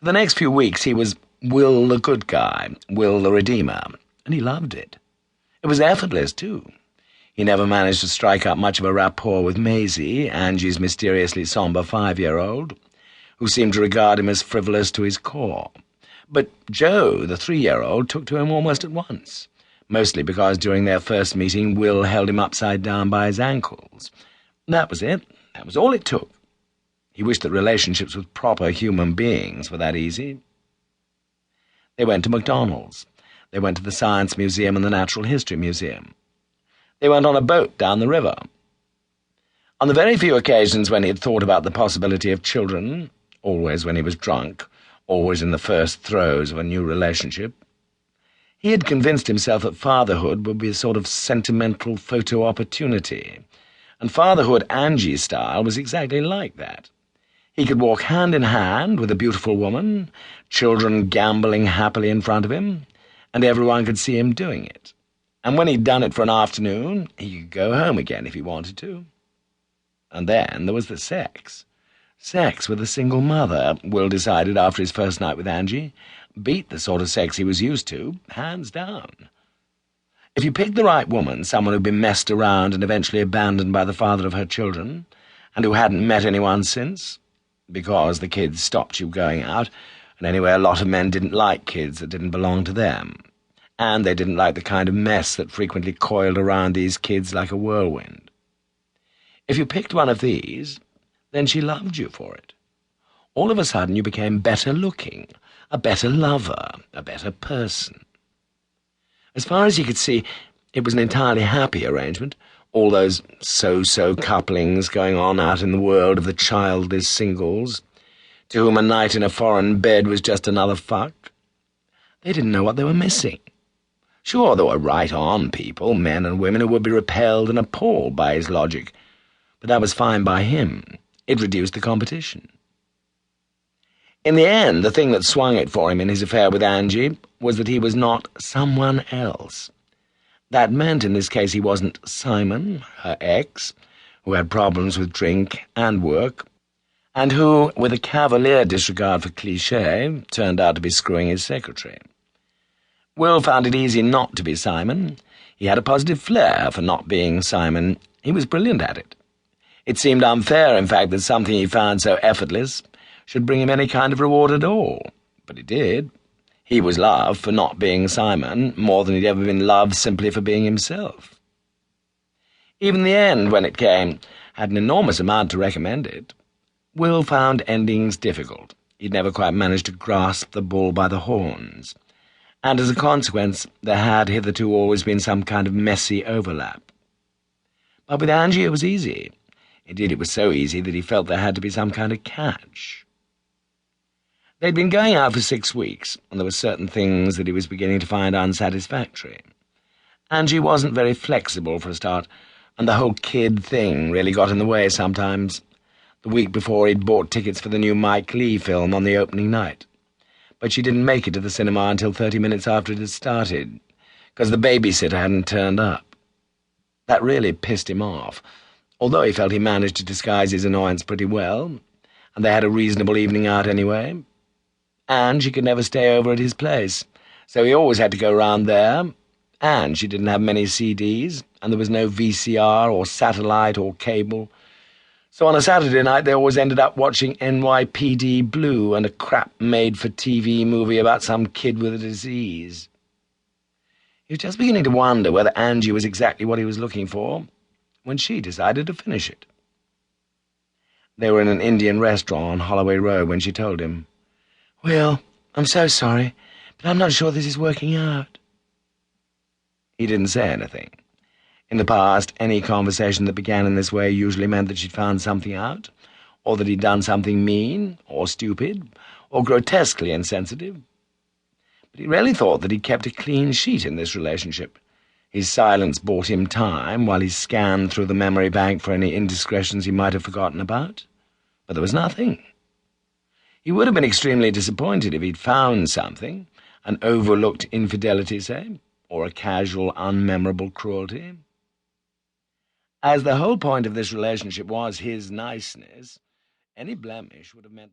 For the next few weeks he was Will the good guy, Will the redeemer, and he loved it. It was effortless, too. He never managed to strike up much of a rapport with Maisie, Angie's mysteriously sombre 5-year-old, who seemed to regard him as frivolous to his core. But Joe, the 3-year-old, took to him almost at once, mostly because during their first meeting Will held him upside down by his ankles. That was it. That was all it took. He wished that relationships with proper human beings were that easy. They went to McDonald's. They went to the Science Museum and the Natural History Museum. They went on a boat down the river. On the very few occasions when he had thought about the possibility of children, always when he was drunk, always in the first throes of a new relationship, he had convinced himself that fatherhood would be a sort of sentimental photo opportunity, and fatherhood Angie's style was exactly like that. He could walk hand in hand with a beautiful woman, children gambolling happily in front of him, and everyone could see him doing it. And when he'd done it for an afternoon, he could go home again if he wanted to. And then there was the sex. Sex with a single mother, Will decided after his first night with Angie, beat the sort of sex he was used to, hands down. If you picked the right woman, someone who'd been messed around and eventually abandoned by the father of her children, and who hadn't met anyone since, because the kids stopped you going out, and anyway a lot of men didn't like kids that didn't belong to them, and they didn't like the kind of mess that frequently coiled around these kids like a whirlwind. If you picked one of these, then she loved you for it. All of a sudden you became better looking, a better lover, a better person. As far as he could see, it was an entirely happy arrangement, all those so-so couplings going on out in the world of the childless singles, to whom a night in a foreign bed was just another fuck. They didn't know what they were missing. Sure, there were right-on people, men and women, who would be repelled and appalled by his logic, but that was fine by him. It reduced the competition. In the end, the thing that swung it for him in his affair with Angie was that he was not someone else. That meant in this case he wasn't Simon, her ex, who had problems with drink and work, and who, with a cavalier disregard for cliché, turned out to be screwing his secretary. Will found it easy not to be Simon. He had a positive flair for not being Simon. He was brilliant at it. It seemed unfair, in fact, that something he found so effortless should bring him any kind of reward at all. But it did. He was loved for not being Simon, more than he'd ever been loved simply for being himself. Even the end, when it came, had an enormous amount to recommend it. Will found endings difficult. He'd never quite managed to grasp the bull by the horns, and as a consequence there had hitherto always been some kind of messy overlap. But with Angie it was easy. Indeed, it was so easy that he felt there had to be some kind of catch. They'd been going out for 6 weeks, and there were certain things that he was beginning to find unsatisfactory. Angie wasn't very flexible for a start, and the whole kid thing really got in the way sometimes. The week before he'd bought tickets for the new Mike Leigh film on the opening night, but she didn't make it to the cinema until 30 minutes after it had started, because the babysitter hadn't turned up. That really pissed him off, although he felt he managed to disguise his annoyance pretty well, and they had a reasonable evening out anyway. And she could never stay over at his place, so he always had to go round there, and she didn't have many CDs, and there was no VCR or satellite or cable, so on a Saturday night they always ended up watching NYPD Blue and a crap-made-for-TV movie about some kid with a disease. He was just beginning to wonder whether Angie was exactly what he was looking for, when she decided to finish it. They were in an Indian restaurant on Holloway Road when she told him, "Will, I'm so sorry, but I'm not sure this is working out." He didn't say anything. In the past, any conversation that began in this way usually meant that she'd found something out, or that he'd done something mean, or stupid, or grotesquely insensitive. But he really thought that he'd kept a clean sheet in this relationship. His silence bought him time while he scanned through the memory bank for any indiscretions he might have forgotten about. But there was nothing. He would have been extremely disappointed if he'd found something, an overlooked infidelity, say, or a casual, unmemorable cruelty. As the whole point of this relationship was his niceness, any blemish would have meant that